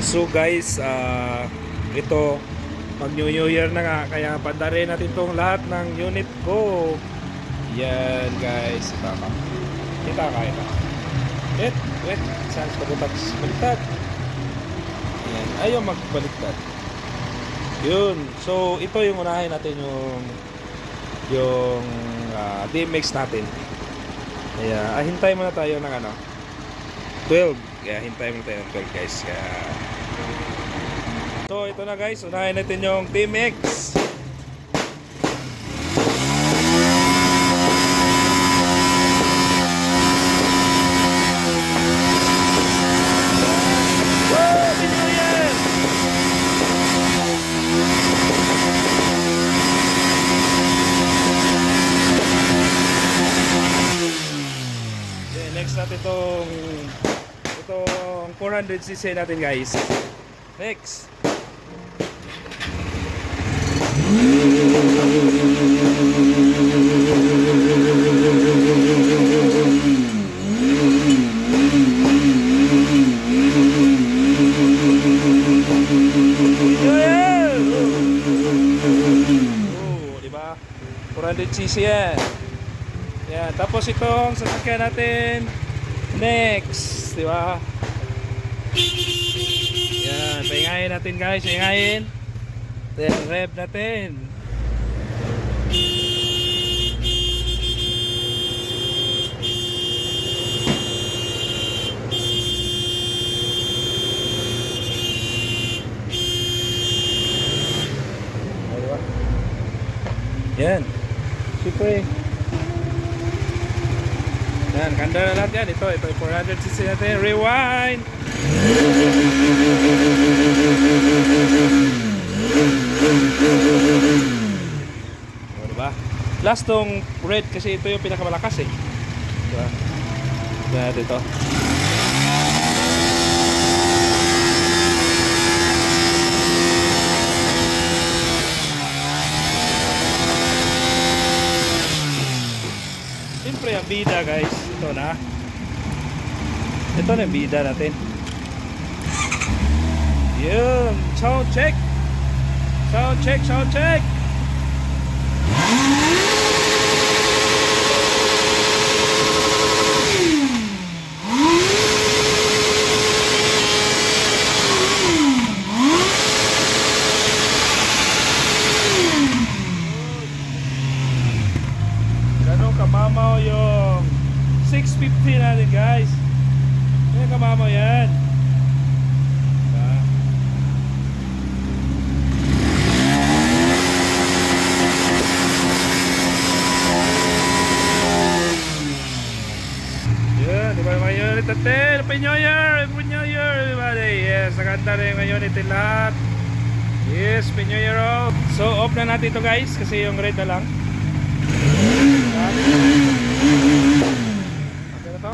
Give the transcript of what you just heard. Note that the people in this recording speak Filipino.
So guys, ito mag New Year na nga, kaya pandarin natin tong lahat ng unit ko. Yan guys, kita ka ito. Wait, saan sa pagutak? Baliktad. Yan, ayaw magbaliktad. Yun, so ito yung unahin natin yung DMX natin. Kaya hintay muna tayo ng 12. Kaya hintay muna tayo ng 12 guys. Kaya so ito na guys, unahin natin yung DMX. Next natin itong 400cc natin guys. Next. Diba? 400cc yan. Yan, tapos itong sasakyan natin next, di ba? Yan, paingayin natin guys, paingayin. Then rev natin. Diba? Yan. Siyempre. Yan, kanda na lahat yan. Ito yung 400cc natin. Rewind! O, diba? Last tong red kasi ito yung pinakamalakas eh. Diba? Yan, ito. Siyempre ang bida guys, ito na yung bida natin. Yun, sound check. Ganun kamamaw yung 650 natin guys. Ganun kamamaw yan. Di ba mga unit natin? Happy New Year! Happy New Year everybody! Yes, naganda na yung mga unit lahat. Yes, Happy New Year all. So off na natin ito guys kasi yung red na lang. Okay na to?